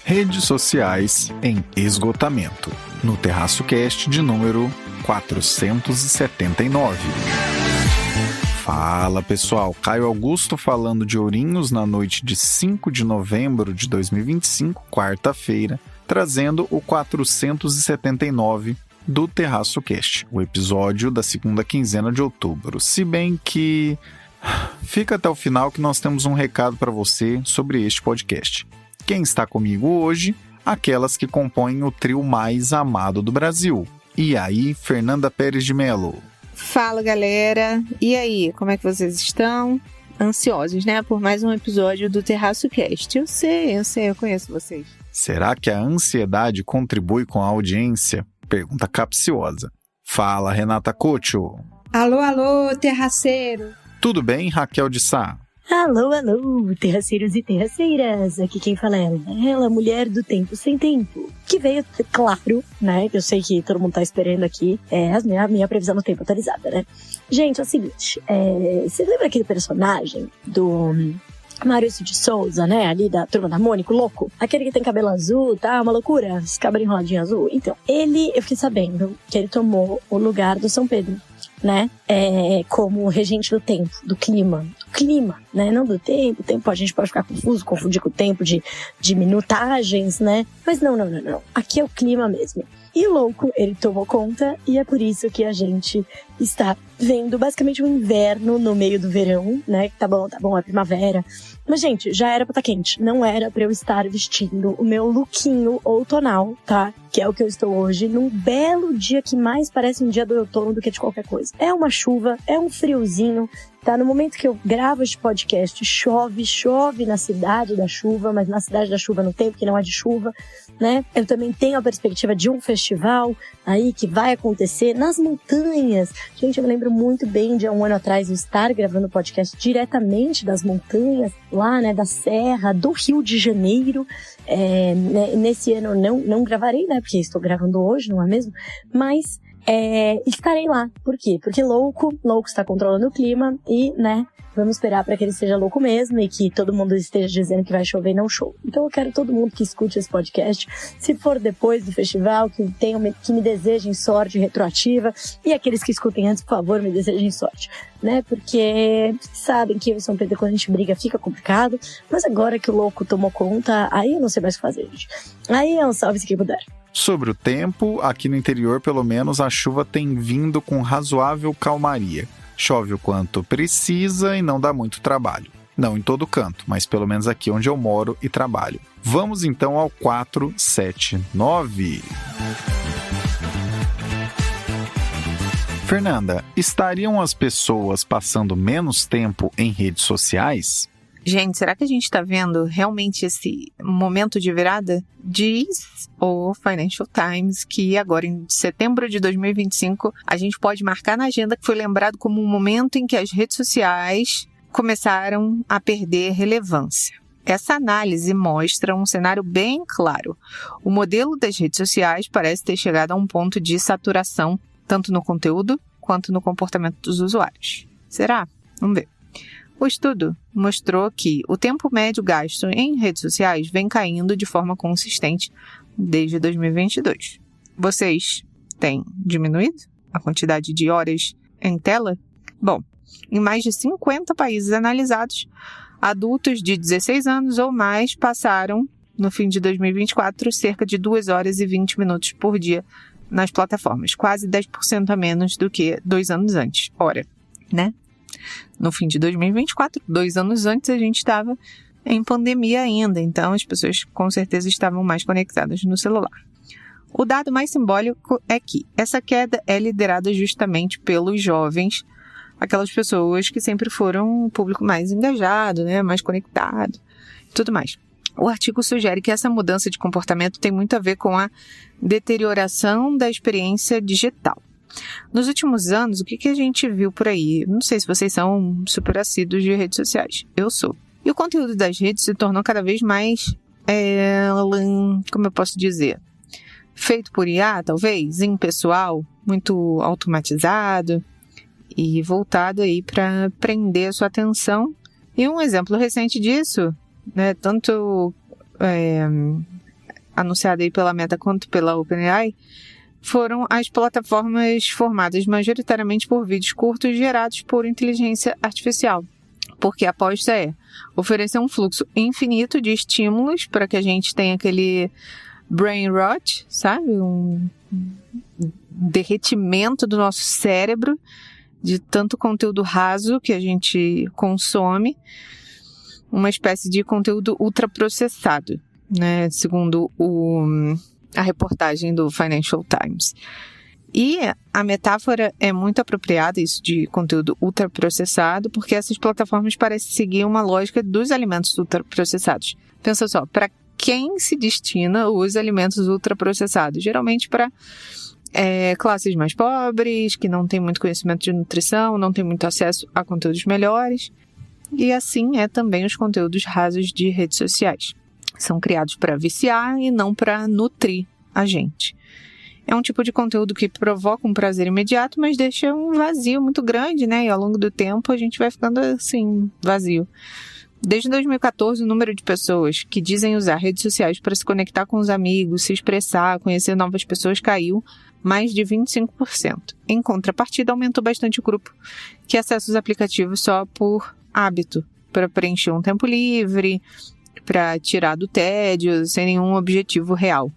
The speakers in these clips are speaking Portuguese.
Redes sociais em esgotamento, no Terraço Cast de número 479. Fala pessoal, Caio Augusto falando de Ourinhos na noite de 5 de novembro de 2025, quarta-feira, trazendo o 479 do Terraço Cast, o episódio da segunda quinzena de outubro. Se bem que fica até o final que nós temos um recado para você sobre este podcast. Quem está comigo hoje? Aquelas que compõem o trio mais amado do Brasil. E aí, Fernanda Pérez de Mello? Fala, galera! E aí, como é que vocês estão? Ansiosos, né? Por mais um episódio do Terraço Cast. Eu sei, eu conheço vocês. Será que a ansiedade contribui com a audiência? Pergunta capciosa. Fala, Renata Cocho. Alô, terraceiro. Tudo bem, Raquel de Sá? Alô, terraceiros e terraceiras. Aqui quem fala é ela, mulher do tempo sem tempo. Que veio, claro, né? Eu sei que todo mundo tá esperando aqui. É a minha previsão do tempo atualizada, né? Gente, é o seguinte. Você lembra aquele personagem do Maurício de Souza, né? Ali da Turma da Mônica, o louco? Aquele que tem cabelo azul, tá? Uma loucura. Esse cabelo enroladinho azul. Então, eu fiquei sabendo que ele tomou o lugar do São Pedro, né? Como regente do tempo, do clima, né? Não do tempo. O tempo a gente pode ficar confundir com o tempo de minutagens, né? Mas não. Aqui é o clima mesmo. E louco, ele tomou conta e é por isso que a gente está vendo basicamente um inverno no meio do verão, né? Tá bom, é primavera. Mas, gente, já era pra estar quente. Não era pra eu estar vestindo o meu lookinho outonal, tá? Que é o que eu estou hoje, num belo dia que mais parece um dia do outono do que de qualquer coisa. É uma chuva, é um friozinho, tá? No momento que eu gravo este podcast, chove na cidade da chuva, mas na cidade da chuva no tempo que não é de chuva, né? Eu também tenho a perspectiva de um festival aí que vai acontecer nas montanhas. Gente, eu me lembro muito bem de há um ano atrás eu estar gravando o podcast diretamente das montanhas, lá, né, da Serra, do Rio de Janeiro. Nesse ano não gravarei, né, porque estou gravando hoje, não é mesmo? Mas estarei lá. Por quê? Porque louco está controlando o clima e, né, vamos esperar para que ele seja louco mesmo e que todo mundo esteja dizendo que vai chover e não chove. Então eu quero todo mundo que escute esse podcast, se for depois do festival, que me desejem sorte retroativa, e aqueles que escutem antes, por favor, me desejem sorte, né? Porque sabem que eu e São Pedro, quando a gente briga, fica complicado, mas agora que o louco tomou conta, aí eu não sei mais o que fazer, gente. Aí é um salve-se quem puder. Sobre o tempo, aqui no interior, pelo menos, a chuva tem vindo com razoável calmaria. Chove o quanto precisa e não dá muito trabalho. Não em todo canto, mas pelo menos aqui onde eu moro e trabalho. Vamos então ao 479. Fernanda, estariam as pessoas passando menos tempo em redes sociais? Gente, será que a gente está vendo realmente esse momento de virada? Diz o Financial Times que agora em setembro de 2025 a gente pode marcar na agenda que foi lembrado como um momento em que as redes sociais começaram a perder relevância. Essa análise mostra um cenário bem claro. O modelo das redes sociais parece ter chegado a um ponto de saturação, tanto no conteúdo quanto no comportamento dos usuários. Será? Vamos ver. O estudo mostrou que o tempo médio gasto em redes sociais vem caindo de forma consistente desde 2022. Vocês têm diminuído a quantidade de horas em tela? Bom, em mais de 50 países analisados, adultos de 16 anos ou mais passaram, no fim de 2024, cerca de 2 horas e 20 minutos por dia nas plataformas, quase 10% a menos do que 2 anos antes. Ora, né? No fim de 2024, 2 anos antes, a gente estava em pandemia ainda, então as pessoas com certeza estavam mais conectadas no celular. O dado mais simbólico é que essa queda é liderada justamente pelos jovens, aquelas pessoas que sempre foram um público mais engajado, né, mais conectado e tudo mais. O artigo sugere que essa mudança de comportamento tem muito a ver com a deterioração da experiência digital. Nos últimos anos, o que a gente viu por aí? Não sei se vocês são super assíduos de redes sociais. Eu sou. E o conteúdo das redes se tornou cada vez mais, como eu posso dizer, feito por IA, talvez, impessoal, muito automatizado e voltado aí para prender a sua atenção. E um exemplo recente disso, né, tanto anunciada aí pela Meta quanto pela OpenAI, foram as plataformas formadas majoritariamente por vídeos curtos gerados por inteligência artificial. Porque a aposta é oferecer um fluxo infinito de estímulos para que a gente tenha aquele brain rot, sabe? Um derretimento do nosso cérebro de tanto conteúdo raso que a gente consome, uma espécie de conteúdo ultraprocessado, né? Segundo a reportagem do Financial Times. E a metáfora é muito apropriada, isso de conteúdo ultraprocessado, porque essas plataformas parecem seguir uma lógica dos alimentos ultraprocessados. Pensa só, para quem se destina os alimentos ultraprocessados? Geralmente para classes mais pobres, que não têm muito conhecimento de nutrição, não têm muito acesso a conteúdos melhores. E assim é também os conteúdos rasos de redes sociais. São criados para viciar e não para nutrir a gente. É um tipo de conteúdo que provoca um prazer imediato, mas deixa um vazio muito grande, né? E ao longo do tempo a gente vai ficando assim, vazio. Desde 2014, o número de pessoas que dizem usar redes sociais para se conectar com os amigos, se expressar, conhecer novas pessoas caiu mais de 25%. Em contrapartida, aumentou bastante o grupo que acessa os aplicativos só por hábito, para preencher um tempo livre, para tirar do tédio, sem nenhum objetivo real.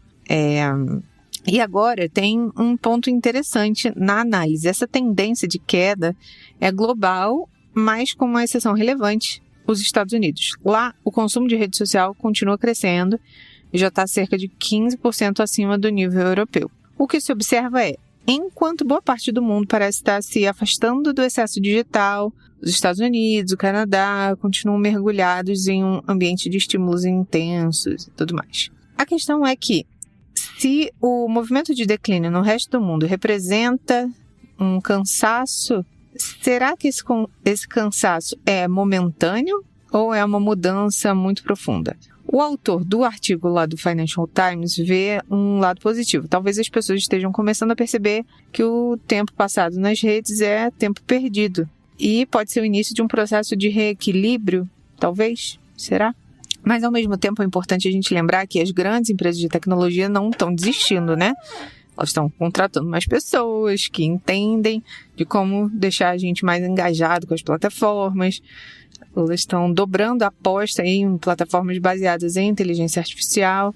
E agora tem um ponto interessante na análise. Essa tendência de queda é global, mas com uma exceção relevante, os Estados Unidos. Lá, o consumo de rede social continua crescendo e já está cerca de 15% acima do nível europeu. O que se observa é, enquanto boa parte do mundo parece estar se afastando do excesso digital, os Estados Unidos, o Canadá continuam mergulhados em um ambiente de estímulos intensos e tudo mais. A questão é que, se o movimento de declínio no resto do mundo representa um cansaço, será que esse cansaço é momentâneo ou é uma mudança muito profunda? O autor do artigo lá do Financial Times vê um lado positivo. Talvez as pessoas estejam começando a perceber que o tempo passado nas redes é tempo perdido. E pode ser o início de um processo de reequilíbrio, talvez, será? Mas, ao mesmo tempo, é importante a gente lembrar que as grandes empresas de tecnologia não estão desistindo, né? Elas estão contratando mais pessoas que entendem de como deixar a gente mais engajado com as plataformas. Elas estão dobrando a aposta em plataformas baseadas em inteligência artificial.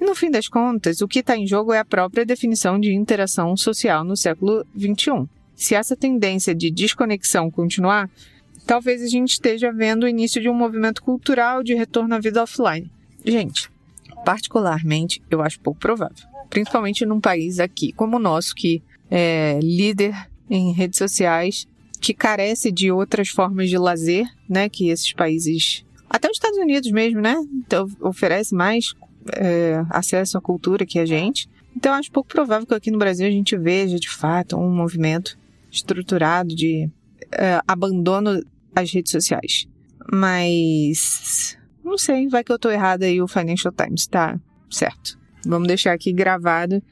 E, no fim das contas, o que está em jogo é a própria definição de interação social no século XXI. Se essa tendência de desconexão continuar, talvez a gente esteja vendo o início de um movimento cultural de retorno à vida offline. Gente, particularmente, eu acho pouco provável. Principalmente num país aqui como o nosso, que é líder em redes sociais, que carece de outras formas de lazer, né? Que esses países, até os Estados Unidos mesmo, né? Então, oferece mais acesso à cultura que a gente. Então, eu acho pouco provável que aqui no Brasil a gente veja, de fato, um movimento estruturado de abandono às redes sociais. Mas, não sei, vai que eu tô errada e o Financial Times tá certo. Vamos deixar aqui gravado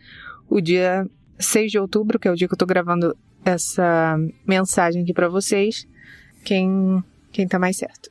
o dia 6 de outubro, que é o dia que eu tô gravando essa mensagem aqui para vocês, quem tá mais certo.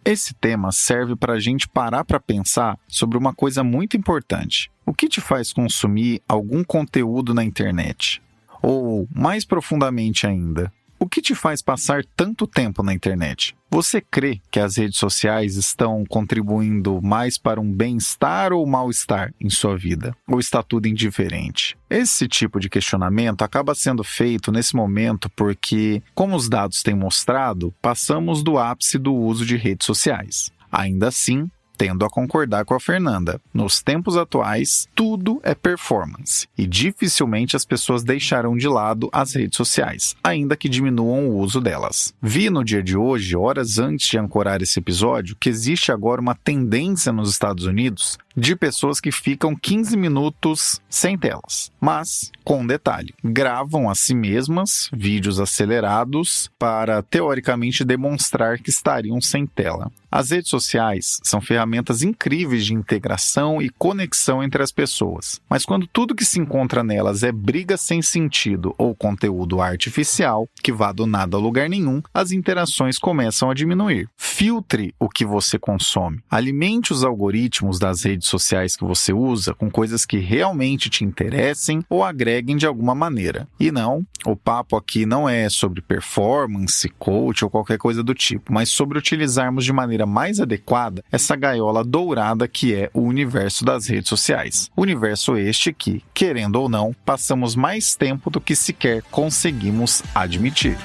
Esse tema serve para a gente parar para pensar sobre uma coisa muito importante. O que te faz consumir algum conteúdo na internet? Ou, mais profundamente ainda, o que te faz passar tanto tempo na internet? Você crê que as redes sociais estão contribuindo mais para um bem-estar ou mal-estar em sua vida? Ou está tudo indiferente? Esse tipo de questionamento acaba sendo feito nesse momento porque, como os dados têm mostrado, passamos do ápice do uso de redes sociais. Ainda assim, tendo a concordar com a Fernanda. Nos tempos atuais, tudo é performance e dificilmente as pessoas deixarão de lado as redes sociais, ainda que diminuam o uso delas. Vi no dia de hoje, horas antes de ancorar esse episódio, que existe agora uma tendência nos Estados Unidos de pessoas que ficam 15 minutos sem telas. Mas, com um detalhe, gravam a si mesmas vídeos acelerados para, teoricamente, demonstrar que estariam sem tela. As redes sociais são ferramentas incríveis de integração e conexão entre as pessoas, mas quando tudo que se encontra nelas é briga sem sentido ou conteúdo artificial, que vá do nada a lugar nenhum, as interações começam a diminuir. Filtre o que você consome. Alimente os algoritmos das redes sociais que você usa com coisas que realmente te interessem ou agreguem de alguma maneira. E não, o papo aqui não é sobre performance, coach ou qualquer coisa do tipo, mas sobre utilizarmos de maneira mais adequada essa gaiola dourada que é o universo das redes sociais. Universo este que, querendo ou não, passamos mais tempo do que sequer conseguimos admitir.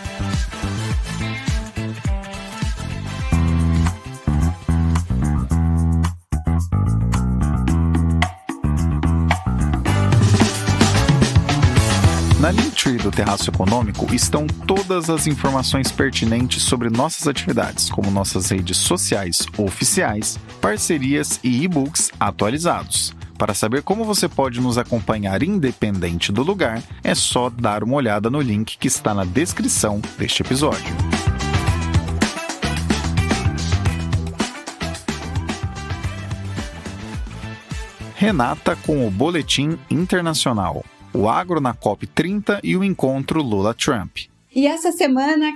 Na Linktree do Terraço Econômico estão todas as informações pertinentes sobre nossas atividades, como nossas redes sociais oficiais, parcerias e e-books atualizados. Para saber como você pode nos acompanhar independente do lugar, é só dar uma olhada no link que está na descrição deste episódio. Renata com o Boletim Internacional. O agro na COP30 e o encontro Lula-Trump. E essa semana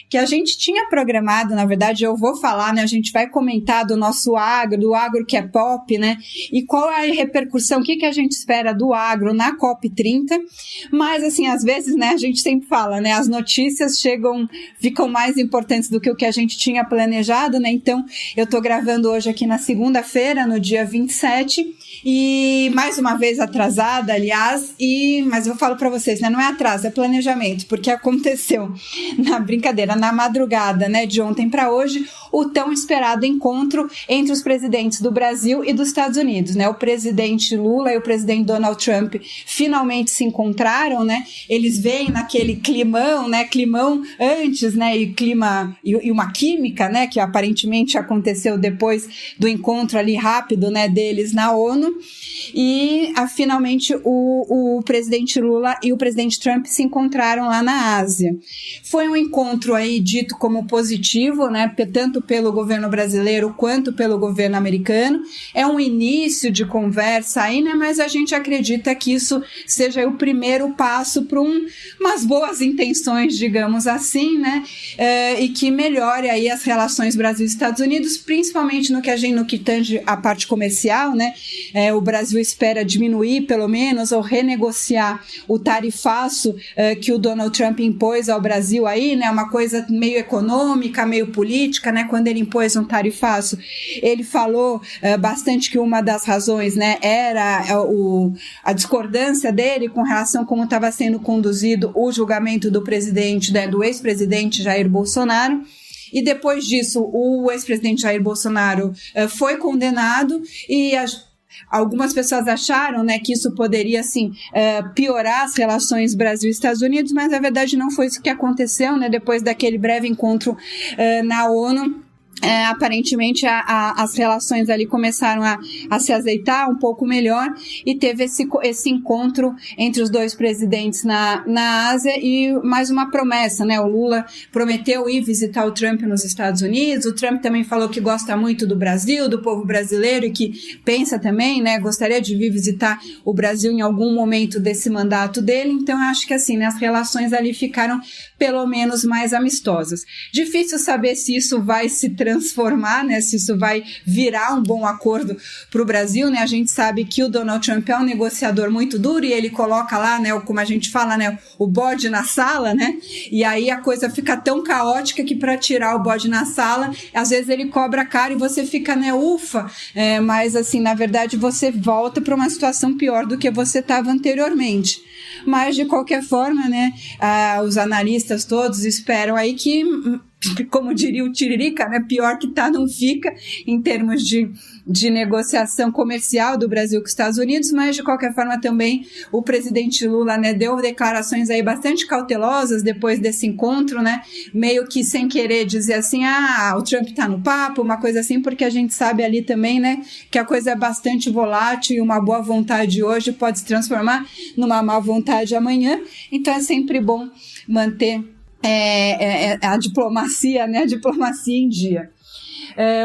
que a gente tinha programado, na verdade eu vou falar, né? A gente vai comentar do nosso agro, do agro que é pop, né? E qual é a repercussão, o que a gente espera do agro na COP30. Mas assim, às vezes, né, a gente sempre fala, né? As notícias ficam mais importantes do que o que a gente tinha planejado, né? Então, eu tô gravando hoje aqui na segunda-feira, no dia 27, e mais uma vez atrasada, aliás, mas eu falo para vocês, né? Não é atraso, é planejamento, porque aconteceu na madrugada, né, de ontem para hoje, o tão esperado encontro entre os presidentes do Brasil e dos Estados Unidos, né? O presidente Lula e o presidente Donald Trump finalmente se encontraram, né? Eles vêm naquele climão, né? Climão antes, né? E uma química, né? Que aparentemente aconteceu depois do encontro ali rápido, né? Deles na ONU. E finalmente o presidente Lula e o presidente Trump se encontraram lá na Ásia. Foi um encontro aí dito como positivo, né? Tanto pelo governo brasileiro quanto pelo governo americano. É um início de conversa aí, né? Mas a gente acredita que isso seja o primeiro passo para umas boas intenções, digamos assim, né? E que melhore aí as relações Brasil-Estados Unidos, principalmente no que tange a parte comercial, né? O Brasil espera diminuir, pelo menos, ou renegociar o tarifaço que o Donald Trump impôs ao Brasil aí, né? Uma coisa meio econômica, meio política, né? Quando ele impôs um tarifaço, ele falou bastante que uma das razões, né, era a discordância dele com relação a como estava sendo conduzido o julgamento do presidente, né, do ex-presidente Jair Bolsonaro. E depois disso, o ex-presidente Jair Bolsonaro foi condenado e algumas pessoas acharam, né, que isso poderia, assim, piorar as relações Brasil e Estados Unidos, mas na verdade não foi isso que aconteceu, né, depois daquele breve encontro na ONU. Aparentemente as relações ali começaram a se azeitar um pouco melhor e teve esse encontro entre os dois presidentes na Ásia e mais uma promessa, né? O Lula prometeu ir visitar o Trump nos Estados Unidos, o Trump também falou que gosta muito do Brasil, do povo brasileiro e que pensa também, né? Gostaria de vir visitar o Brasil em algum momento desse mandato dele, então eu acho que assim, né, as relações ali ficaram pelo menos mais amistosas. Difícil saber se isso vai se transformar, né, se isso vai virar um bom acordo para o Brasil, né? A gente sabe que o Donald Trump é um negociador muito duro e ele coloca lá, né, como a gente fala, né, o bode na sala, né? E aí a coisa fica tão caótica que para tirar o bode na sala, às vezes ele cobra caro e você fica, né, ufa, mas assim, na verdade você volta para uma situação pior do que você estava anteriormente. Mas, de qualquer forma, né, os analistas todos esperam aí que, como diria o Tiririca, né, pior que tá não fica em termos de negociação comercial do Brasil com os Estados Unidos, mas de qualquer forma também o presidente Lula, né, deu declarações aí bastante cautelosas depois desse encontro, né, meio que sem querer dizer assim, o Trump tá no papo, uma coisa assim, porque a gente sabe ali também, né, que a coisa é bastante volátil e uma boa vontade hoje pode se transformar numa má vontade amanhã, então é sempre bom manter a diplomacia, né, a diplomacia em dia.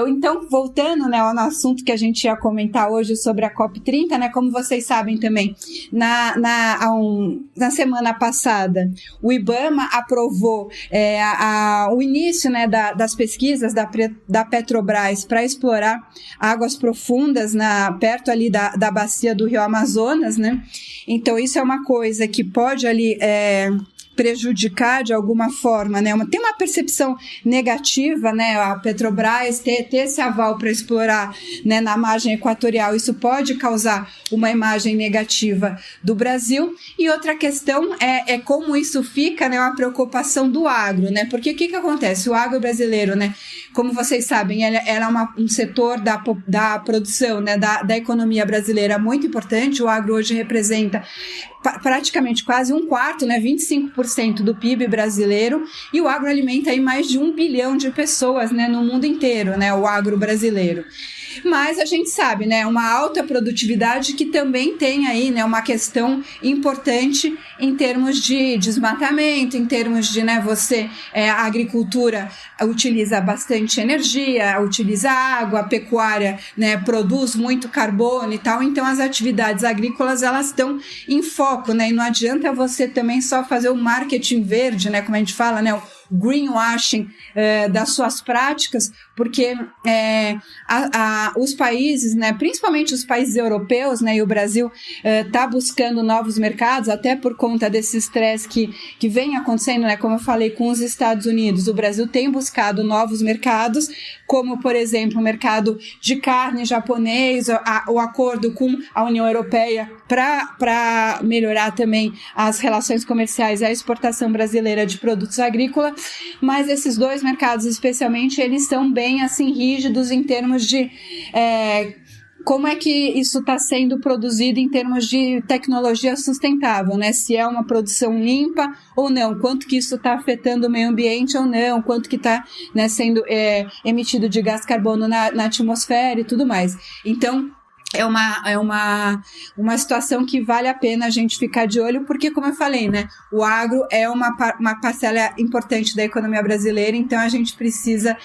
Então, voltando, né, ao assunto que a gente ia comentar hoje sobre a COP30, né, como vocês sabem também, na semana passada, o IBAMA aprovou o início, né, das pesquisas da Petrobras para explorar águas profundas perto ali da bacia do Rio Amazonas, né? Então, isso é uma coisa que pode ali prejudicar de alguma forma, né? Tem uma percepção negativa, né? A Petrobras ter esse aval para explorar, né, na margem equatorial, isso pode causar uma imagem negativa do Brasil. E outra questão é como isso fica, né? Uma preocupação do agro, né? Porque o que acontece? O agro brasileiro, né? Como vocês sabem, ela é um setor da produção, né? Da economia brasileira muito importante. O agro hoje representa praticamente quase um quarto, né, 25% do PIB brasileiro, e o agro alimenta aí mais de 1 bilhão de pessoas, né, no mundo inteiro, né, o agro brasileiro. Mas a gente sabe, né, uma alta produtividade que também tem aí, né, uma questão importante em termos de desmatamento, em termos de, né, a agricultura utiliza bastante energia, utiliza água, a pecuária, né, produz muito carbono e tal, então as atividades agrícolas, elas estão em foco, né, e não adianta você também só fazer o marketing verde, né, como a gente fala, né, greenwashing das suas práticas, porque os países, né, principalmente os países europeus, né, e o Brasil está buscando novos mercados, até por conta desse estresse que vem acontecendo, né, como eu falei, com os Estados Unidos. O Brasil tem buscado novos mercados, como, por exemplo, o mercado de carne japonês, o acordo com a União Europeia para melhorar também as relações comerciais e a exportação brasileira de produtos agrícolas. Mas esses dois mercados, especialmente, eles são bem assim rígidos em termos de como é que isso está sendo produzido em termos de tecnologia sustentável, né? Se é uma produção limpa ou não, quanto que isso está afetando o meio ambiente ou não, quanto que está, né, sendo emitido de gás carbono na atmosfera e tudo mais. Então, é uma situação que vale a pena a gente ficar de olho, porque, como eu falei, né, o agro é uma parcela importante da economia brasileira, então a gente precisa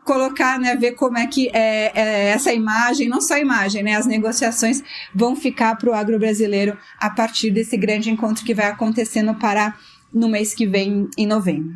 colocar, né, ver como é que essa imagem, não só a imagem, né, as negociações vão ficar para o agro brasileiro a partir desse grande encontro que vai acontecer no Pará no mês que vem, em novembro.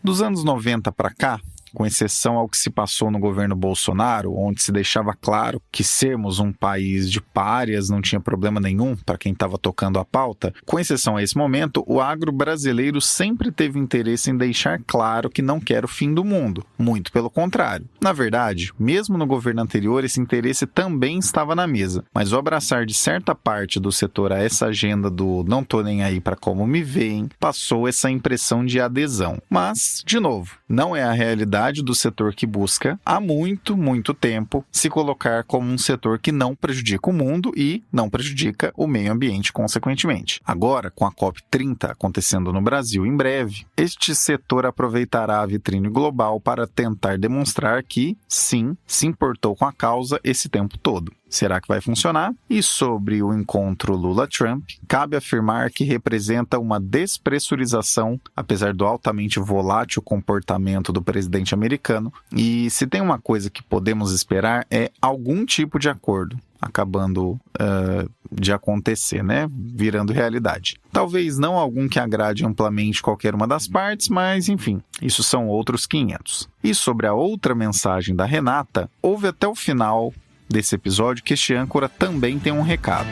Dos anos 90 para cá, com exceção ao que se passou no governo Bolsonaro, onde se deixava claro que sermos um país de párias não tinha problema nenhum para quem estava tocando a pauta, com exceção a esse momento, o agro brasileiro sempre teve interesse em deixar claro que não quer o fim do mundo, muito pelo contrário. Na verdade, mesmo no governo anterior, esse interesse também estava na mesa, mas o abraçar de certa parte do setor a essa agenda do não tô nem aí para como me veem, passou essa impressão de adesão. Mas, de novo, não é a realidade do setor que busca, há muito, muito tempo, se colocar como um setor que não prejudica o mundo e não prejudica o meio ambiente, consequentemente. Agora, com a COP30 acontecendo no Brasil em breve, este setor aproveitará a vitrine global para tentar demonstrar que, sim, se importou com a causa esse tempo todo. Será que vai funcionar? E sobre o encontro Lula-Trump, cabe afirmar que representa uma despressurização, apesar do altamente volátil comportamento do presidente americano, e se tem uma coisa que podemos esperar é algum tipo de acordo acabando de acontecer, né? Virando realidade. Talvez não algum que agrade amplamente qualquer uma das partes, mas enfim, isso são outros 500. E sobre a outra mensagem da Renata, houve até o final desse episódio que este âncora também tem um recado.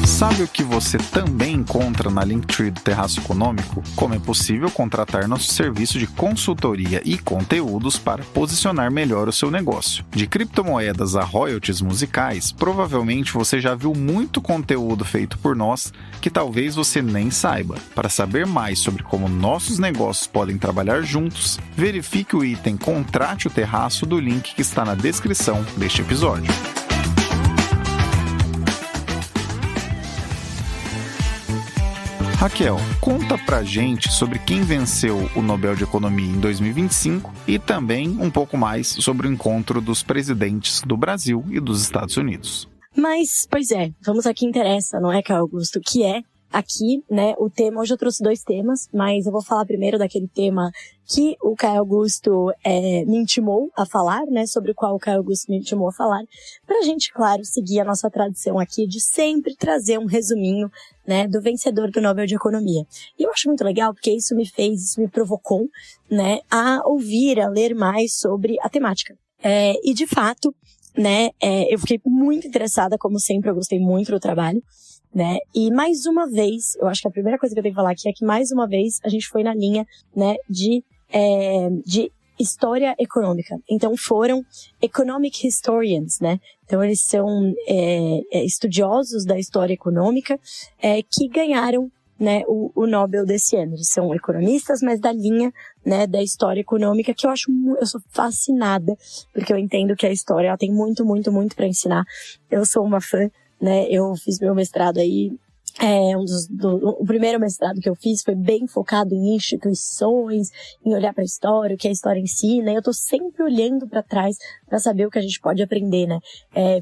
Sabe o que você também encontra na Linktree do Terraço Econômico? Como é possível contratar nosso serviço de consultoria e conteúdos para posicionar melhor o seu negócio. De criptomoedas a royalties musicais, provavelmente você já viu muito conteúdo feito por nós que talvez você nem saiba. Para saber mais sobre como nossos negócios podem trabalhar juntos, verifique o item Contrate o Terraço do link que está na descrição deste episódio. Raquel, conta pra gente sobre quem venceu o Nobel de Economia em 2025 e também um pouco mais sobre o encontro dos presidentes do Brasil e dos Estados Unidos. Mas, pois é, vamos ao que interessa, não é, Caio Augusto? Que é aqui, né, o tema. Hoje eu trouxe 2 temas, mas eu vou falar primeiro daquele tema que o Caio Augusto me intimou a falar, né, sobre o qual o Caio Augusto me intimou a falar, pra gente, claro, seguir a nossa tradição aqui de sempre trazer um resuminho, né, do vencedor do Nobel de Economia. E eu acho muito legal porque isso me provocou, né, a ouvir, a ler mais sobre a temática. E de fato, né, eu fiquei muito interessada, como sempre, eu gostei muito do trabalho, né, e mais uma vez, eu acho que a primeira coisa que eu tenho que falar aqui é que mais uma vez a gente foi na linha, né, de história econômica. Então foram economic historians, né, então eles são estudiosos da história econômica que ganharam, né, o Nobel desse ano. Eles são economistas, mas da linha, né, da história econômica, que eu sou fascinada, porque eu entendo que a história ela tem muito, muito, muito para ensinar. Eu sou uma fã, né, eu fiz meu mestrado aí, o primeiro mestrado que eu fiz foi bem focado em instituições, em olhar para a história, o que a história ensina, e eu tô sempre olhando para trás para saber o que a gente pode aprender, né.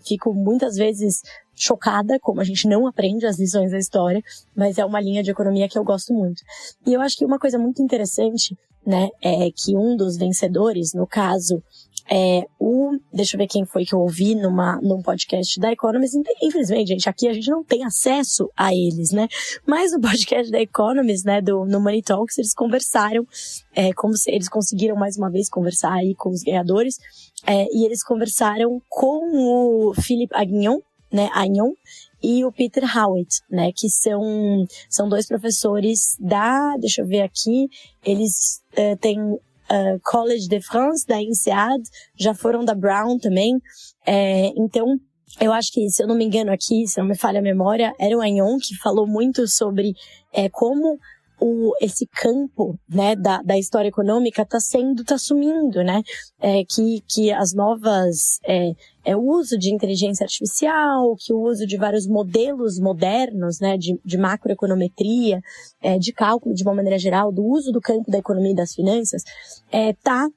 Fico muitas vezes chocada como a gente não aprende as lições da história, mas é uma linha de economia que eu gosto muito. E eu acho que uma coisa muito interessante, né, é que um dos vencedores, no caso, deixa eu ver quem foi que eu ouvi num podcast da Economist. Infelizmente, gente, aqui a gente não tem acesso a eles, né? Mas no podcast da Economist, né, no Money Talks, eles conversaram, como se eles conseguiram mais uma vez conversar aí com os ganhadores, e eles conversaram com o Philippe Agnon, né, e o Peter Howitt, né, que são 2 professores deixa eu ver aqui, eles têm Collège de France, da INSEAD, já foram da Brown também, então eu acho que, se eu não me engano aqui, se não me falha a memória, era o Agnon que falou muito sobre como esse campo, né, da história econômica tá sumindo, né, que as novas, o uso de inteligência artificial, que o uso de vários modelos modernos, né, de macroeconometria, de cálculo de uma maneira geral, do uso do campo da economia e das finanças, tá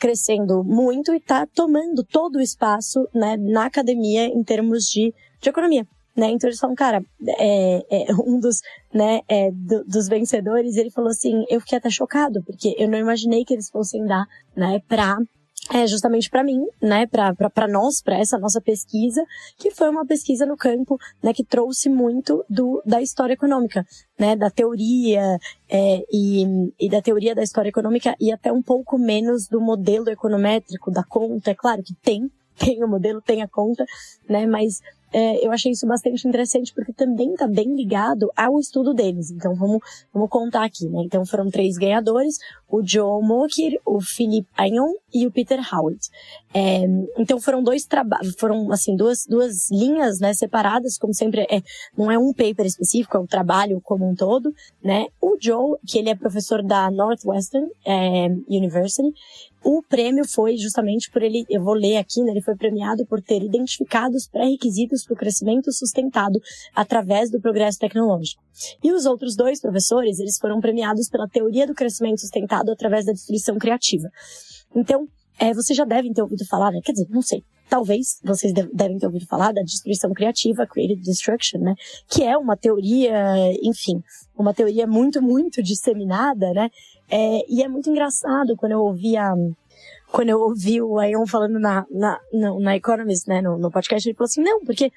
crescendo muito e tá tomando todo o espaço, né, na academia em termos de economia. Né? Então eles falam, cara, um dos, né, dos vencedores, ele falou assim, eu fiquei até chocado, porque eu não imaginei que eles fossem dar, né, justamente para mim, né, para nós, para essa nossa pesquisa, que foi uma pesquisa no campo, né, que trouxe muito da história econômica, né, da teoria, e da teoria da história econômica, e até um pouco menos do modelo econométrico, da conta. É claro que tem o modelo, tem a conta, né, mas eu achei isso bastante interessante porque também está bem ligado ao estudo deles. Então vamos contar aqui, né? Então foram 3 ganhadores, o Joe Mokyr, o Philippe Agnon e o Peter Howitt. Então foram assim, duas linhas, né, separadas, como sempre, não é um paper específico, é um trabalho como um todo, né? O Joe, que ele é professor da Northwestern University, o prêmio foi justamente por ele, eu vou ler aqui, né, ele foi premiado por ter identificado os pré-requisitos para o crescimento sustentado através do progresso tecnológico. E os outros 2 professores, eles foram premiados pela teoria do crescimento sustentado através da destruição criativa. Então, vocês já devem ter ouvido falar, né? Quer dizer, não sei. Talvez vocês devem ter ouvido falar da destruição criativa, Creative Destruction, né? Que é uma teoria, enfim, uma teoria muito, muito disseminada, né? E é muito engraçado quando eu ouvi o Agnon falando na Economist, né, no podcast, ele falou assim, não, porque,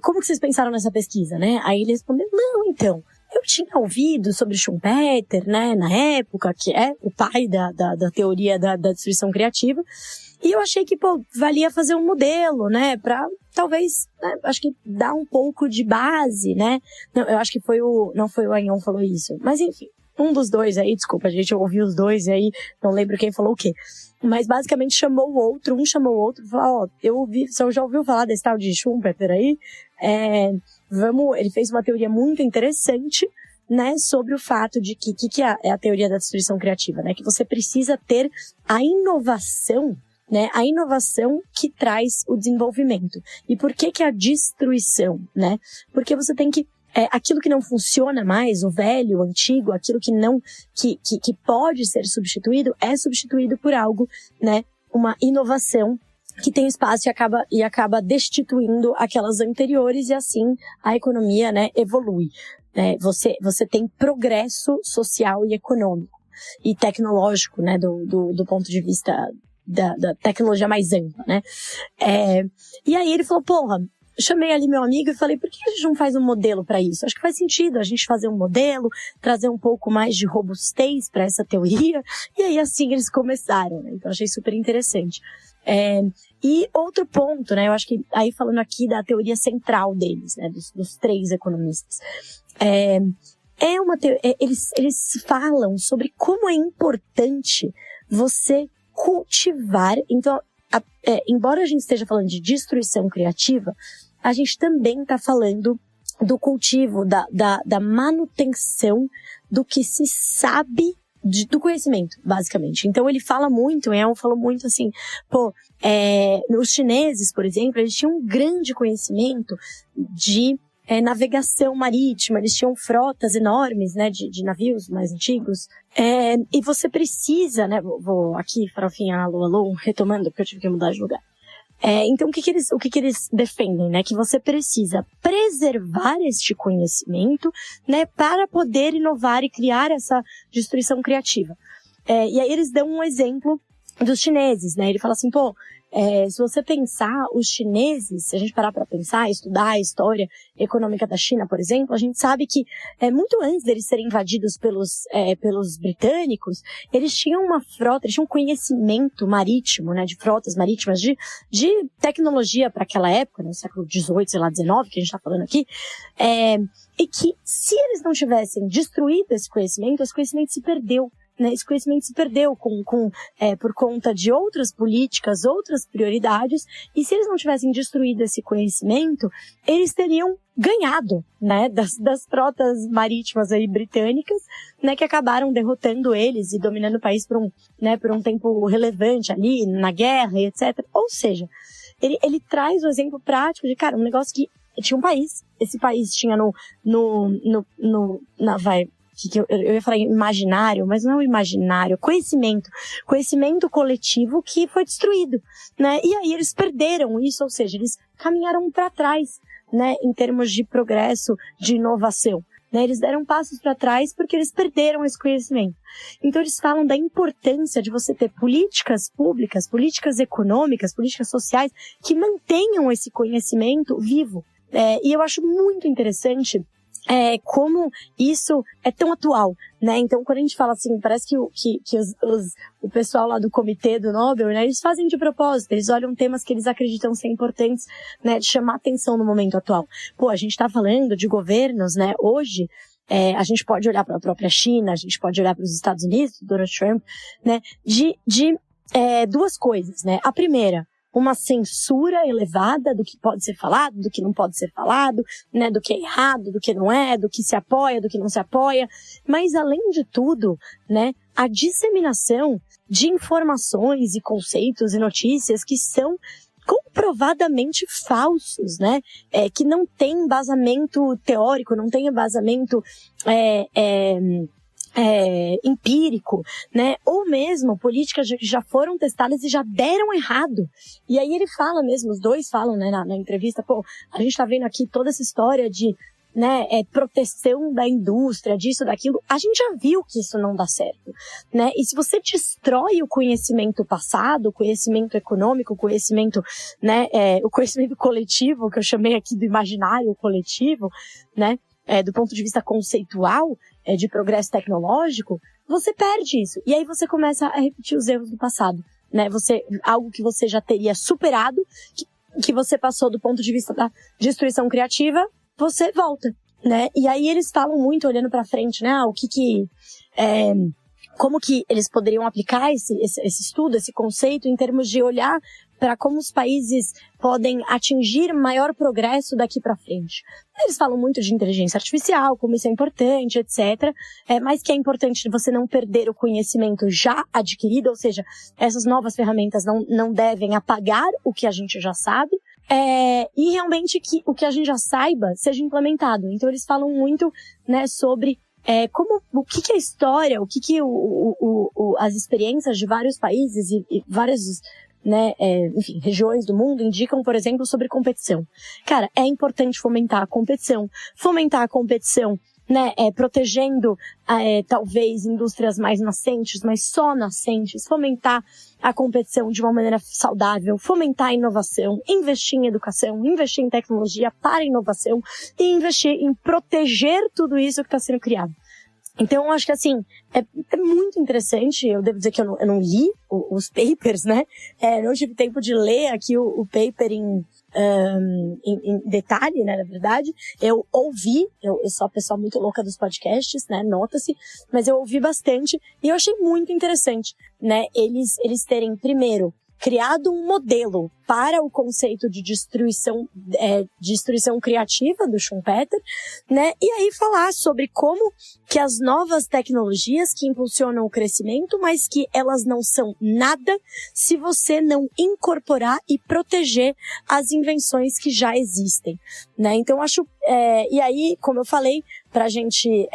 como que vocês pensaram nessa pesquisa, né? Aí ele respondeu, não, então, eu tinha ouvido sobre Schumpeter, né, na época, que é o pai da teoria da destruição criativa, e eu achei que, valia fazer um modelo, né, pra talvez, né, acho que dar um pouco de base, né? Não, eu acho que não foi o Agnon que falou isso, mas enfim. Um dos 2 aí, desculpa, gente, eu ouvi os 2 e aí não lembro quem falou o quê. Mas basicamente chamou o outro e falou, você já ouviu falar desse tal de Schumpeter aí? Ele fez uma teoria muito interessante, né, sobre o fato de que é a teoria da destruição criativa, né? Que você precisa ter a inovação, né? A inovação que traz o desenvolvimento. E por que a destruição, né? Porque você tem que aquilo que não funciona mais, o velho, o antigo, aquilo que não, que pode ser substituído, é substituído por algo, né, uma inovação que tem espaço e acaba destituindo aquelas anteriores e assim a economia, né, evolui. Você tem progresso social e econômico e tecnológico, né, do ponto de vista da tecnologia mais ampla, né. E aí ele falou, porra, chamei ali meu amigo e falei, por que a gente não faz um modelo para isso? Acho que faz sentido a gente fazer um modelo, trazer um pouco mais de robustez para essa teoria, e aí assim eles começaram, né? Então achei super interessante. E outro ponto, né, eu acho que aí falando aqui da teoria central deles, né, dos três economistas, eles falam sobre como é importante você cultivar. Então, embora a gente esteja falando de destruição criativa, a gente também está falando do cultivo, da manutenção do que se sabe do conhecimento, basicamente. Então ele fala muito, falou muito assim, os chineses, por exemplo, eles tinham um grande conhecimento de navegação marítima, eles tinham frotas enormes, né, de navios mais antigos, e você precisa, né, vou aqui, farofinha, alô, retomando, porque eu tive que mudar de lugar. Então, o que eles defendem, né? Que você precisa preservar este conhecimento, né? Para poder inovar e criar essa destruição criativa. E aí eles dão um exemplo dos chineses, né? Ele fala assim, se você pensar, os chineses, se a gente parar para pensar, estudar a história econômica da China, por exemplo, a gente sabe que muito antes deles serem invadidos pelos britânicos, eles tinham uma frota, eles tinham um conhecimento marítimo, né, de frotas marítimas, de tecnologia para aquela época, no século XVIII, sei lá, XIX, que a gente está falando aqui, e que se eles não tivessem destruído esse conhecimento se perdeu. Né, esse conhecimento se perdeu por conta de outras políticas, outras prioridades, e se eles não tivessem destruído esse conhecimento, eles teriam ganhado, né, das frotas marítimas aí britânicas, né, que acabaram derrotando eles e dominando o país por um tempo relevante ali, na guerra e etc. Ou seja, ele traz o exemplo prático de, cara, um negócio que tinha um país, esse país tinha eu ia falar imaginário, mas não é imaginário, conhecimento coletivo que foi destruído, né? E aí eles perderam isso, ou seja, eles caminharam para trás, né? Em termos de progresso, de inovação, né? Eles deram passos para trás porque eles perderam esse conhecimento. Então eles falam da importância de você ter políticas públicas, políticas econômicas, políticas sociais que mantenham esse conhecimento vivo. E eu acho muito interessante como isso é tão atual, né? Então, quando a gente fala assim, parece que o pessoal lá do comitê do Nobel, né, eles fazem de propósito, eles olham temas que eles acreditam ser importantes, né, de chamar atenção no momento atual. A gente tá falando de governos, né, hoje, a gente pode olhar para a própria China, a gente pode olhar para os Estados Unidos, Donald Trump, né, de duas coisas, né? A primeira, uma censura elevada do que pode ser falado, do que não pode ser falado, né, do que é errado, do que não é, do que se apoia, do que não se apoia. Mas, além de tudo, né, a disseminação de informações e conceitos e notícias que são comprovadamente falsos, né, que não tem embasamento teórico, não tem embasamento empírico, né? Ou mesmo políticas que já foram testadas e já deram errado. E aí ele fala mesmo, os dois falam, né, na entrevista, a gente tá vendo aqui toda essa história de, né, proteção da indústria, disso, daquilo. A gente já viu que isso não dá certo, né? E se você destrói o conhecimento passado, o conhecimento econômico, o conhecimento, né, o conhecimento coletivo, que eu chamei aqui do imaginário coletivo, né? Do ponto de vista conceitual, de progresso tecnológico, você perde isso. E aí você começa a repetir os erros do passado, né? Algo que você já teria superado, que você passou do ponto de vista da destruição criativa, você volta, né? E aí eles falam muito, olhando pra frente, né? Como que eles poderiam aplicar esse estudo, esse conceito, em termos de olhar para como os países podem atingir maior progresso daqui para frente. Eles falam muito de inteligência artificial, como isso é importante, etc. Mas que é importante você não perder o conhecimento já adquirido, ou seja, essas novas ferramentas não devem apagar o que a gente já sabe, e realmente que o que a gente já saiba seja implementado. Então eles falam muito, né, sobre o que a história, o que as experiências de vários países e vários né, enfim, regiões do mundo indicam, por exemplo, sobre competição. Cara, é importante fomentar a competição. Fomentar a competição, né, protegendo, talvez, indústrias mais nascentes, mas só nascentes. Fomentar a competição de uma maneira saudável. Fomentar a inovação. Investir em educação. Investir em tecnologia para a inovação. E investir em proteger tudo isso que está sendo criado. Então, eu acho que, assim, é muito interessante. Eu devo dizer que eu não li os papers, né? Não tive tempo de ler aqui o paper em detalhe, né, na verdade. Eu ouvi, eu sou a pessoa muito louca dos podcasts, né, nota-se, mas eu ouvi bastante e eu achei muito interessante, né, eles terem, primeiro, criado um modelo para o conceito de destruição criativa do Schumpeter, né? E aí falar sobre como que as novas tecnologias que impulsionam o crescimento, mas que elas não são nada se você não incorporar e proteger as invenções que já existem, né? Então, acho... e aí, como eu falei, pra gente...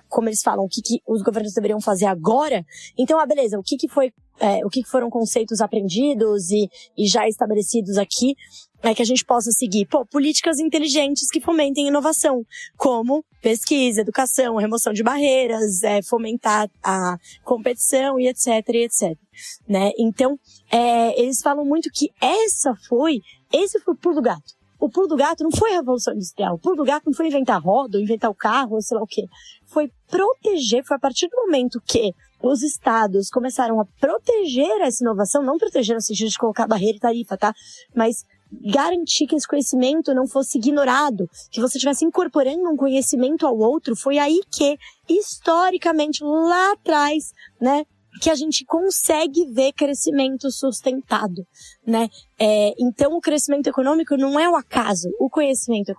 como eles falam, o que os governos deveriam fazer agora. Então, beleza, o que foram conceitos aprendidos e já estabelecidos aqui, que a gente possa seguir? Políticas inteligentes que fomentem inovação, como pesquisa, educação, remoção de barreiras, fomentar a competição e etc, né? Então, eles falam muito que esse foi o pulo do gato. O pulo do gato não foi a Revolução Industrial. O pulo do gato não foi inventar a roda, ou inventar o carro, ou sei lá o quê. Foi proteger, foi a partir do momento que os estados começaram a proteger essa inovação, não proteger no sentido de colocar barreira e tarifa, tá? Mas garantir que esse conhecimento não fosse ignorado, que você estivesse incorporando um conhecimento ao outro. Foi aí que, historicamente, lá atrás, né, que a gente consegue ver crescimento sustentado, né? Então, o crescimento econômico não é o acaso. O crescimento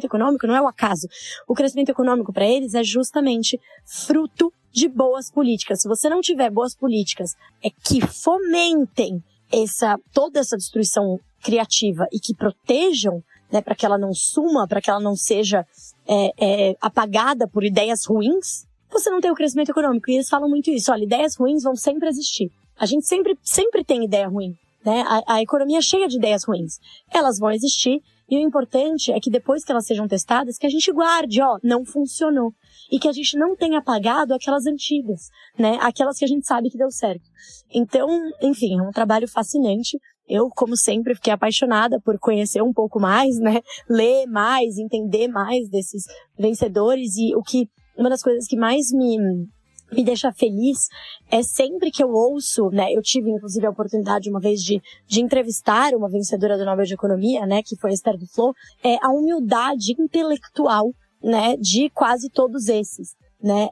econômico não é o acaso. O crescimento econômico, para eles, é justamente fruto de boas políticas. Se você não tiver boas políticas que fomentem toda essa destruição criativa e que protejam, né, para que ela não suma, para que ela não seja apagada por ideias ruins, você não tem o crescimento econômico. E eles falam muito isso. Olha, ideias ruins vão sempre existir. A gente sempre tem ideia ruim, né? A economia é cheia de ideias ruins. Elas vão existir. E o importante é que depois que elas sejam testadas, que a gente guarde, não funcionou. E que a gente não tenha apagado aquelas antigas, né? Aquelas que a gente sabe que deu certo. Então, enfim, é um trabalho fascinante. Eu, como sempre, fiquei apaixonada por conhecer um pouco mais, né? Ler mais, entender mais desses vencedores. E uma das coisas que mais me deixa feliz é sempre que eu ouço, né? Eu tive, inclusive, a oportunidade uma vez de entrevistar uma vencedora do Nobel de Economia, né? Que foi a Esther Duflo. A humildade intelectual, né? De quase todos esses, né?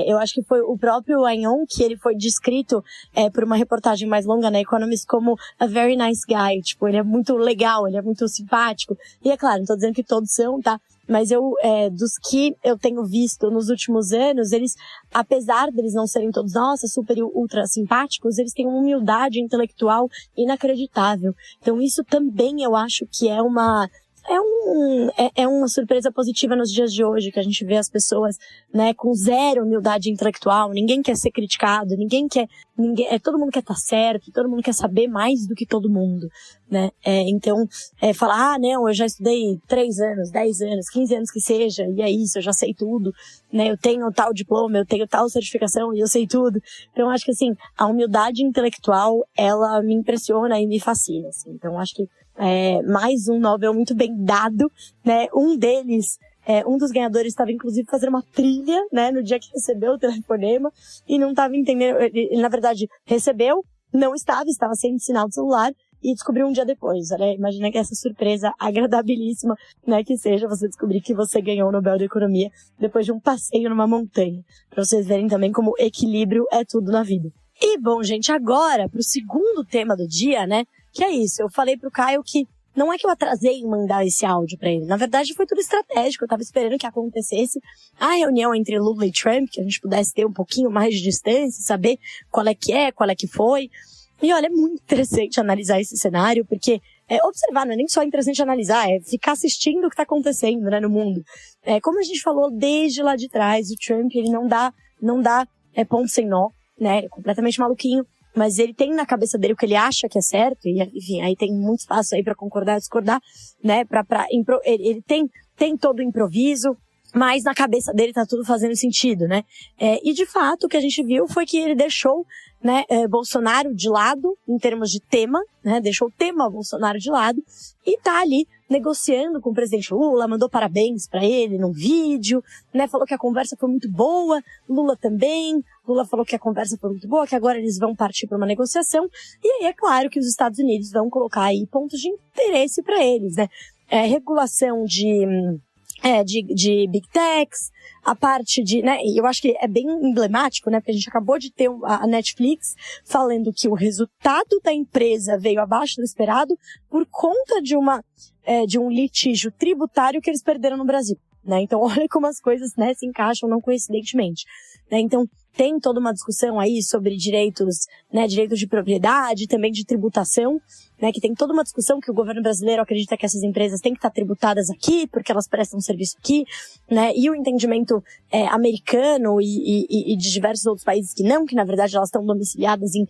Eu acho que foi o próprio Agnon que ele foi descrito por uma reportagem mais longa na Economist como a very nice guy. Tipo, ele é muito legal, ele é muito simpático. E é claro, não tô dizendo que todos são, tá? Mas dos que eu tenho visto nos últimos anos, eles, apesar deles não serem todos, nossa, super ultra simpáticos, eles têm uma humildade intelectual inacreditável. Então isso também eu acho que é uma surpresa positiva nos dias de hoje, que a gente vê as pessoas, né, com zero humildade intelectual. Ninguém quer ser criticado, todo mundo quer estar certo, todo mundo quer saber mais do que todo mundo, né? Então, falar, não, eu já estudei 3 anos, 10 anos, 15 anos que seja, e é isso, eu já sei tudo, né? Eu tenho tal diploma, eu tenho tal certificação e eu sei tudo. Então, acho que, assim, a humildade intelectual, ela me impressiona e me fascina, assim. Então, acho que mais um Nobel muito bem dado, né? Um deles, um dos ganhadores estava inclusive fazendo uma trilha, né? No dia que recebeu o telefonema e não estava entendendo, ele, na verdade, recebeu, não estava sem sinal de celular e descobriu um dia depois, né? Imagina que essa surpresa agradabilíssima, né? Que seja você descobrir que você ganhou o Nobel da Economia depois de um passeio numa montanha. Para vocês verem também como equilíbrio é tudo na vida. E, bom, gente, agora pro segundo tema do dia, né? Que é isso, eu falei pro Caio que não é que eu atrasei em mandar esse áudio pra ele. Na verdade, foi tudo estratégico. Eu tava esperando que acontecesse a reunião entre Lula e Trump, que a gente pudesse ter um pouquinho mais de distância, saber qual é que foi. E olha, é muito interessante analisar esse cenário, porque observar não é nem só interessante analisar, é ficar assistindo o que tá acontecendo, né, no mundo. Como a gente falou desde lá de trás, o Trump, ele não dá ponto sem nó, né, ele é completamente maluquinho. mas ele tem na cabeça dele o que ele acha que é certo, e enfim, aí tem muito espaço aí pra concordar e discordar, né, ele tem todo o improviso, mas na cabeça dele tá tudo fazendo sentido, né? E de fato o que a gente viu foi que ele deixou, né, Bolsonaro de lado em termos de tema, né? Deixou o tema Bolsonaro de lado e tá ali negociando com o presidente Lula, mandou parabéns pra ele num vídeo, né? Falou que a conversa foi muito boa, Lula também. Lula falou que a conversa foi muito boa, que agora eles vão partir para uma negociação. E aí é claro que os Estados Unidos vão colocar aí pontos de interesse para eles, né? Regulação de Big Techs, a parte de, né, e eu acho que é bem emblemático, né, porque a gente acabou de ter a Netflix falando que o resultado da empresa veio abaixo do esperado por conta de um litígio tributário que eles perderam no Brasil, né, então olha como as coisas, né, se encaixam não coincidentemente, né, então tem toda uma discussão aí sobre direitos, né, direitos de propriedade, também de tributação, né, que tem toda uma discussão que o governo brasileiro acredita que essas empresas têm que estar tributadas aqui, porque elas prestam serviço aqui, né, e o entendimento americano e de diversos outros países que não, que na verdade elas estão domiciliadas em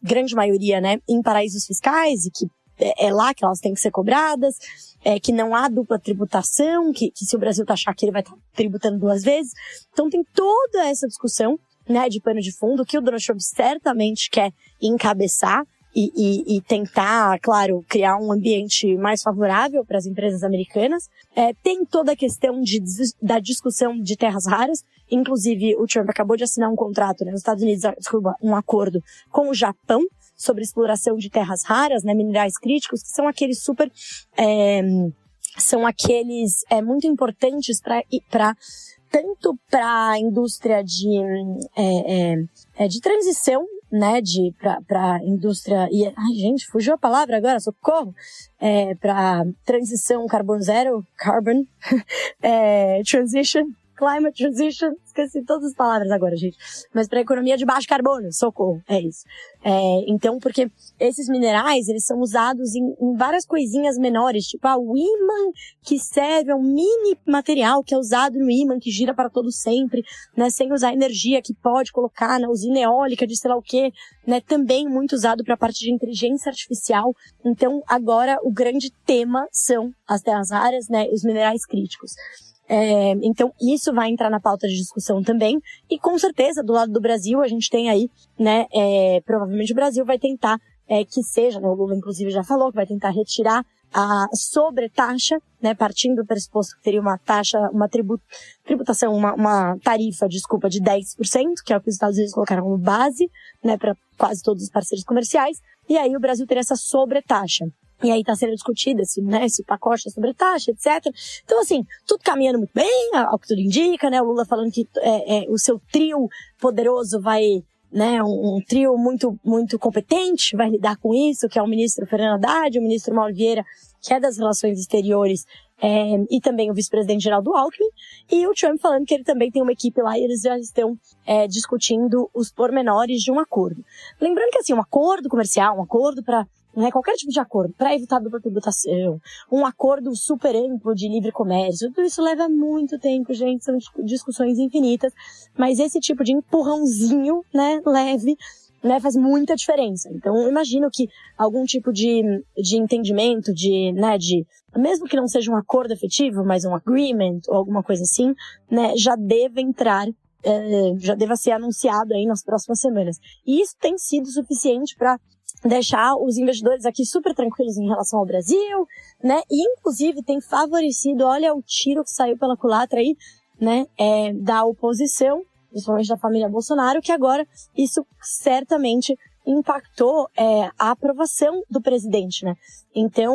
grande maioria, né, em paraísos fiscais e que é lá que elas têm que ser cobradas, que não há dupla tributação, que se o Brasil taxar aqui ele vai estar tributando 2 vezes. Então tem toda essa discussão, né, de pano de fundo que o Donald Trump certamente quer encabeçar e tentar, claro, criar um ambiente mais favorável para as empresas americanas. Tem toda a questão da discussão de terras raras. Inclusive, o Trump acabou de assinar um contrato, né, nos Estados Unidos, um acordo com o Japão sobre exploração de terras raras, né, minerais críticos, que são aqueles muito importantes tanto para a indústria de transição, né, para indústria, ai gente, fugiu a palavra agora, socorro, para transição carbono zero, transition, climate transition, esqueci todas as palavras agora, gente, mas para economia de baixo carbono, socorro, é isso. Então, porque esses minerais, eles são usados em várias coisinhas menores, tipo o ímã que serve, é um mini material que é usado no ímã, que gira para todo sempre, né, sem usar energia que pode colocar na usina eólica de sei lá o quê, né, também muito usado para a parte de inteligência artificial. Então, agora, o grande tema são as terras raras, né, os minerais críticos. Então isso vai entrar na pauta de discussão também, e com certeza do lado do Brasil a gente tem aí, né, provavelmente o Brasil vai tentar que seja, né, o Lula inclusive já falou que vai tentar retirar a sobretaxa, né, partindo do pressuposto que teria uma taxa, uma tributação, uma tarifa, desculpa, de 10%, que é o que os Estados Unidos colocaram como base, né, para quase todos os parceiros comerciais, e aí o Brasil teria essa sobretaxa. E aí tá sendo discutido esse pacote sobre taxa, etc. Então, assim, tudo caminhando muito bem, ao que tudo indica, né? O Lula falando que o seu trio poderoso vai, né, um trio muito, muito competente, vai lidar com isso, que é o ministro Fernando Haddad, o ministro Mauro Vieira, que é das Relações Exteriores, e também o vice-presidente Geraldo Alckmin, e o Trump falando que ele também tem uma equipe lá e eles já estão discutindo os pormenores de um acordo. Lembrando que, assim, um acordo comercial, um acordo para, né, qualquer tipo de acordo para evitar dupla tributação, um acordo super amplo de livre comércio, tudo isso leva muito tempo, gente, são discussões infinitas, mas esse tipo de empurrãozinho, né, leve, né, faz muita diferença. Então, eu imagino que algum tipo de entendimento, mesmo que não seja um acordo efetivo, mas um agreement ou alguma coisa assim, né, já deva entrar, já deva ser anunciado aí nas próximas semanas. E isso tem sido suficiente para deixar os investidores aqui super tranquilos em relação ao Brasil, né? E inclusive tem favorecido, olha o tiro que saiu pela culatra aí, né? Da oposição, principalmente da família Bolsonaro, que agora isso certamente impactou a aprovação do presidente, né? Então,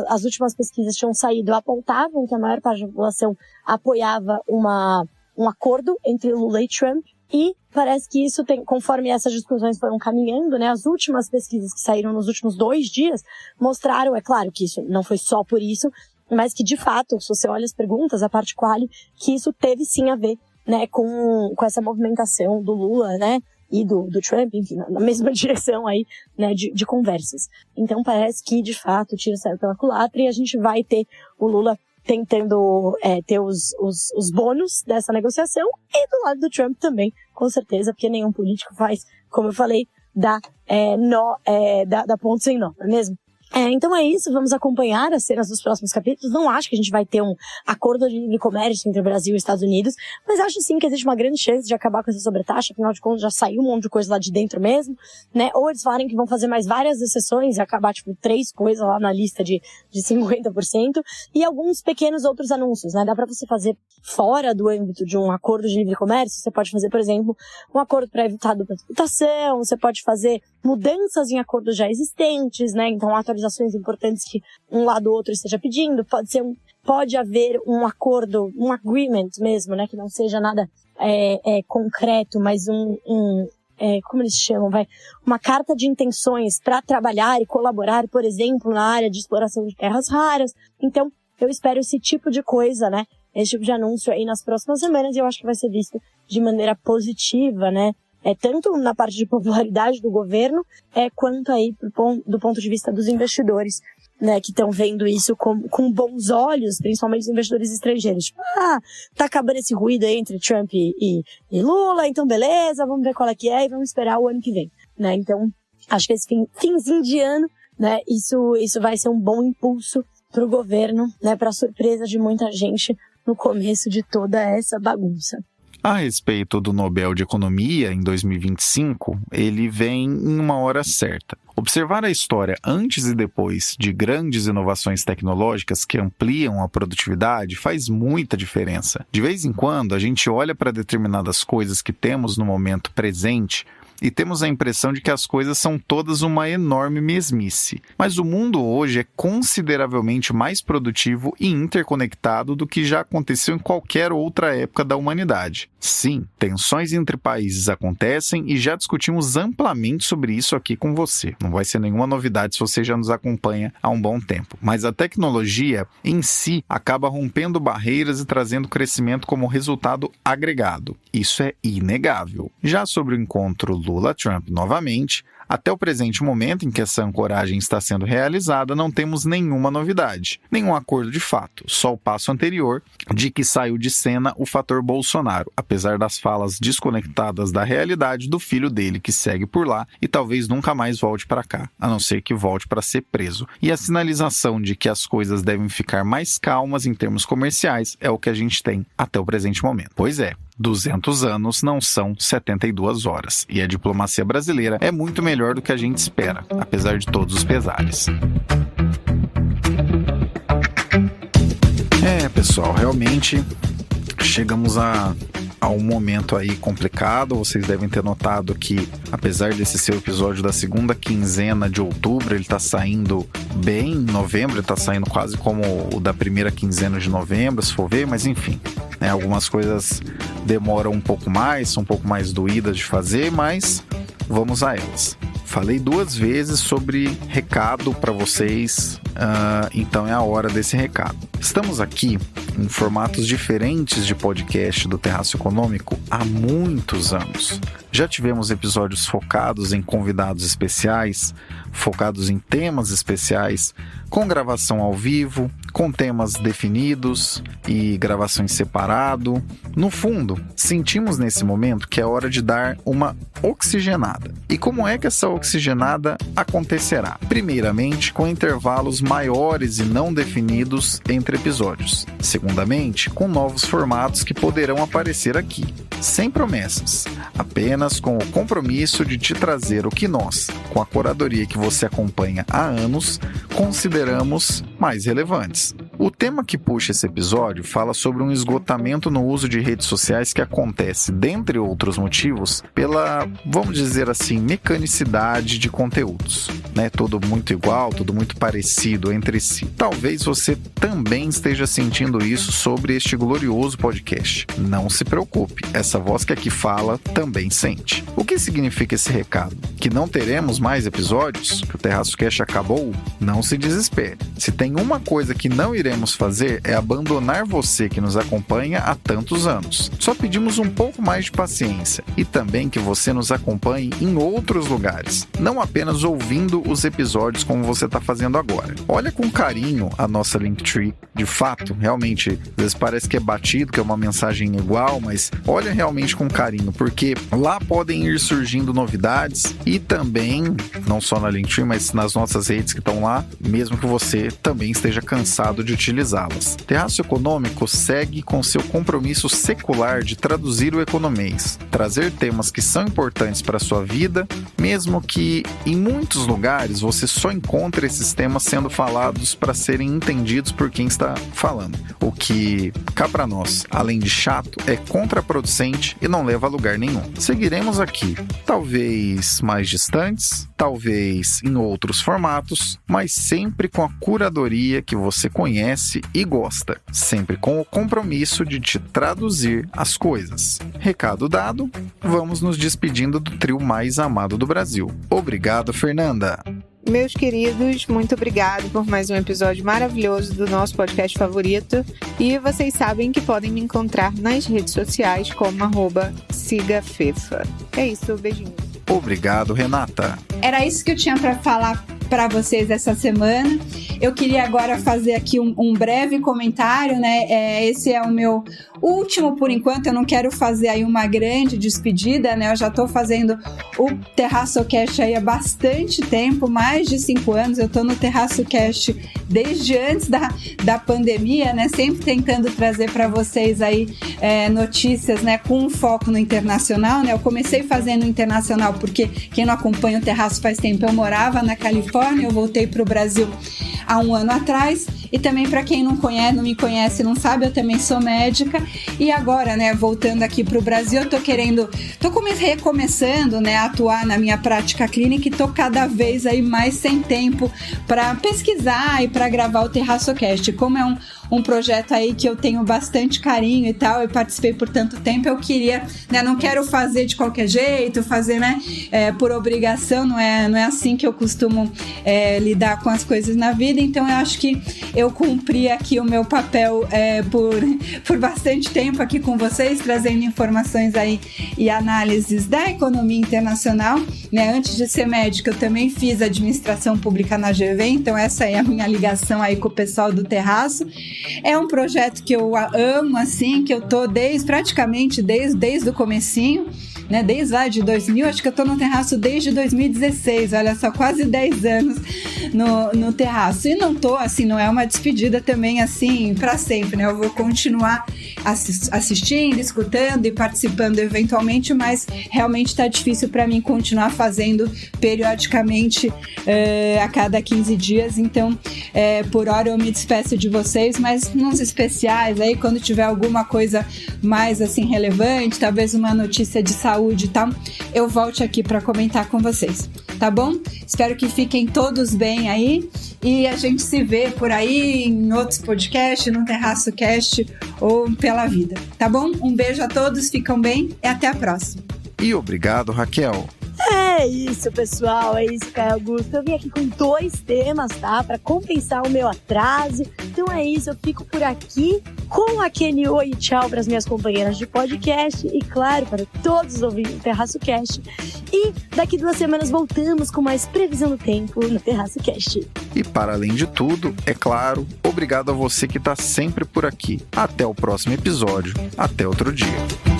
as últimas pesquisas tinham saído, apontavam que a maior parte da população apoiava um acordo entre Lula e Trump, e parece que isso tem, conforme essas discussões foram caminhando, né, as últimas pesquisas que saíram nos últimos 2 dias mostraram, é claro que isso não foi só por isso, mas que de fato, se você olha as perguntas, a parte quali, que isso teve sim a ver, né, com essa movimentação do Lula, né, e do Trump, enfim, na mesma direção aí, né, de conversas. Então parece que de fato o tiro saiu pela culatra e a gente vai ter o Lula tentando ter os bônus dessa negociação, e do lado do Trump também, com certeza, porque nenhum político faz, como eu falei, dar da ponto sem nó, não é mesmo? Então é isso, vamos acompanhar as cenas dos próximos capítulos. Não acho que a gente vai ter um acordo de livre comércio entre o Brasil e os Estados Unidos, mas acho sim que existe uma grande chance de acabar com essa sobretaxa, afinal de contas já saiu um monte de coisa lá de dentro mesmo, né? Ou eles falarem que vão fazer mais várias exceções e acabar, 3 coisas lá na lista de 50%, e alguns pequenos outros anúncios, né? Dá pra você fazer fora do âmbito de um acordo de livre comércio, você pode fazer, por exemplo, um acordo para evitar dupla tributação, você pode fazer mudanças em acordos já existentes, né? Então, atualizações importantes que um lado ou outro esteja pedindo, pode haver um acordo, um agreement mesmo, né? Que não seja nada concreto, mas como eles chamam, uma carta de intenções para trabalhar e colaborar, por exemplo, na área de exploração de terras raras. Então, eu espero esse tipo de coisa, né? Esse tipo de anúncio aí nas próximas semanas, e eu acho que vai ser visto de maneira positiva, né? Tanto na parte de popularidade do governo, quanto aí do ponto de vista dos investidores, né, que estão vendo isso com bons olhos, principalmente os investidores estrangeiros. Tá acabando esse ruído aí entre Trump e Lula, então beleza, vamos ver qual é que é e vamos esperar o ano que vem, né? Então, acho que esse finzinho de ano, né, isso vai ser um bom impulso pro governo, né, pra surpresa de muita gente no começo de toda essa bagunça. A respeito do Nobel de Economia em 2025, ele vem em uma hora certa. Observar a história antes e depois de grandes inovações tecnológicas que ampliam a produtividade faz muita diferença. De vez em quando, a gente olha para determinadas coisas que temos no momento presente e temos a impressão de que as coisas são todas uma enorme mesmice. Mas o mundo hoje é consideravelmente mais produtivo e interconectado do que já aconteceu em qualquer outra época da humanidade. Sim, tensões entre países acontecem e já discutimos amplamente sobre isso aqui com você. Não vai ser nenhuma novidade se você já nos acompanha há um bom tempo. Mas a tecnologia em si acaba rompendo barreiras e trazendo crescimento como resultado agregado. Isso é inegável. Já sobre o encontro Lula-Trump novamente, até o presente momento em que essa ancoragem está sendo realizada, não temos nenhuma novidade, nenhum acordo de fato, só o passo anterior de que saiu de cena o fator Bolsonaro, apesar das falas desconectadas da realidade do filho dele que segue por lá e talvez nunca mais volte para cá, a não ser que volte para ser preso. E a sinalização de que as coisas devem ficar mais calmas em termos comerciais é o que a gente tem até o presente momento. Pois é, 200 anos não são 72 horas, e a diplomacia brasileira é muito melhor do que a gente espera, apesar de todos os pesares. Pessoal, realmente chegamos a um momento aí complicado. Vocês devem ter notado que, apesar desse ser o episódio da segunda quinzena de outubro, ele tá saindo bem em novembro, ele tá saindo quase como o da primeira quinzena de novembro, se for ver, mas enfim, né, algumas coisas demoram um pouco mais, são um pouco mais doídas de fazer, mas vamos a elas. Falei 2 vezes sobre recado para vocês, então é a hora desse recado. Estamos aqui em formatos diferentes de podcast do Terraço Econômico há muitos anos. Já tivemos episódios focados em convidados especiais, focados em temas especiais, com gravação ao vivo, com temas definidos e gravação em separado. No fundo, sentimos nesse momento que é hora de dar uma oxigenada. E como é que essa oxigenada acontecerá? Primeiramente, com intervalos maiores e não definidos entre episódios. Segundamente, com novos formatos que poderão aparecer aqui. Sem promessas, apenas com o compromisso de te trazer o que nós, com a curadoria que você acompanha há anos, consideramos mais relevantes. O tema que puxa esse episódio fala sobre um esgotamento no uso de redes sociais que acontece, dentre outros motivos, pela, vamos dizer assim, mecanicidade de conteúdos, né? Tudo muito igual, tudo muito parecido entre si. Talvez você também esteja sentindo isso sobre este glorioso podcast. Não se preocupe, essa voz que aqui fala também sente. O que significa esse recado? Que não teremos mais episódios? Que o Terraço Cast acabou? Não se desespere. Se tem uma coisa que não iremos queremos fazer é abandonar você que nos acompanha há tantos anos. Só pedimos um pouco mais de paciência e também que você nos acompanhe em outros lugares, não apenas ouvindo os episódios como você está fazendo agora. Olha com carinho a nossa Linktree. De fato, realmente, às vezes parece que é batido, que é uma mensagem igual, mas olha realmente com carinho, porque lá podem ir surgindo novidades e também, não só na Linktree, mas nas nossas redes que estão lá, mesmo que você também esteja cansado de utilizá-las. Terraço Econômico segue com seu compromisso secular de traduzir o economês, trazer temas que são importantes para a sua vida, mesmo que em muitos lugares você só encontre esses temas sendo falados para serem entendidos por quem está falando. O que, cá para nós, além de chato, é contraproducente e não leva a lugar nenhum. Seguiremos aqui, talvez mais distantes, talvez em outros formatos, mas sempre com a curadoria que você conhece e gosta, sempre com o compromisso de te traduzir as coisas. Recado dado, vamos nos despedindo do trio mais amado do Brasil. Obrigado, Fernanda! Meus queridos, muito obrigado por mais um episódio maravilhoso do nosso podcast favorito. E vocês sabem que podem me encontrar nas redes sociais como @sigafefa. É isso, beijinhos. Obrigado, Renata. Era isso que eu tinha para falar para vocês essa semana. Eu queria agora fazer aqui um breve comentário, né? Esse é o meu último por enquanto. Eu não quero fazer aí uma grande despedida, né? Eu já tô fazendo o Terraço Cast aí há bastante tempo, mais de 5 anos. Eu tô no Terraço Cast desde antes da pandemia, né? Sempre tentando trazer para vocês aí notícias, né? Com um foco no internacional, né? Eu comecei fazendo internacional porque quem não acompanha o Terraço faz tempo, eu morava na Califórnia, eu voltei para o Brasil há 1 ano atrás. E também para quem não me conhece, não sabe, eu também sou médica. E agora, né, voltando aqui para o Brasil, eu tô recomeçando, né, a atuar na minha prática clínica e tô cada vez aí mais sem tempo para pesquisar e para gravar o Terraço Cast. Como é um projeto aí que eu tenho bastante carinho e tal, eu participei por tanto tempo, eu queria, né, não quero fazer de qualquer jeito, fazer, né, por obrigação, não é assim que eu costumo lidar com as coisas na vida. Então eu acho que eu cumpri aqui o meu papel por bastante tempo aqui com vocês, trazendo informações aí e análises da economia internacional, né? Antes de ser médica, eu também fiz administração pública na GV, então essa é a minha ligação aí com o pessoal do Terraço. É um projeto que eu amo, assim, que eu tô praticamente desde o comecinho, né? Desde lá de 2000, acho que eu tô no Terraço desde 2016, olha só, quase 10 anos no Terraço. E não tô, assim, não é uma despedida também, assim, para sempre, né? Eu vou continuar assistindo, escutando e participando eventualmente, mas realmente tá difícil para mim continuar fazendo periodicamente a cada 15 dias. Então, por hora eu me despeço de vocês, mas nos especiais aí, quando tiver alguma coisa mais, assim, relevante, talvez uma notícia de saúde e tal, eu volte aqui para comentar com vocês, tá bom? Espero que fiquem todos bem aí e a gente se vê por aí em outros podcasts, no Terraço Cast ou pela vida, tá bom? Um beijo a todos, ficam bem e até a próxima. E obrigado, Raquel. É isso, pessoal, é isso, Caio Augusto. Eu vim aqui com 2 temas, tá? Pra compensar o meu atraso. Então é isso, eu fico por aqui com aquele oi e tchau pras minhas companheiras de podcast e, claro, para todos os ouvintes do Terraço Cast. E daqui 2 semanas voltamos com mais previsão do tempo no Terraço Cast. E para além de tudo, é claro, obrigado a você que tá sempre por aqui. Até o próximo episódio. Até outro dia.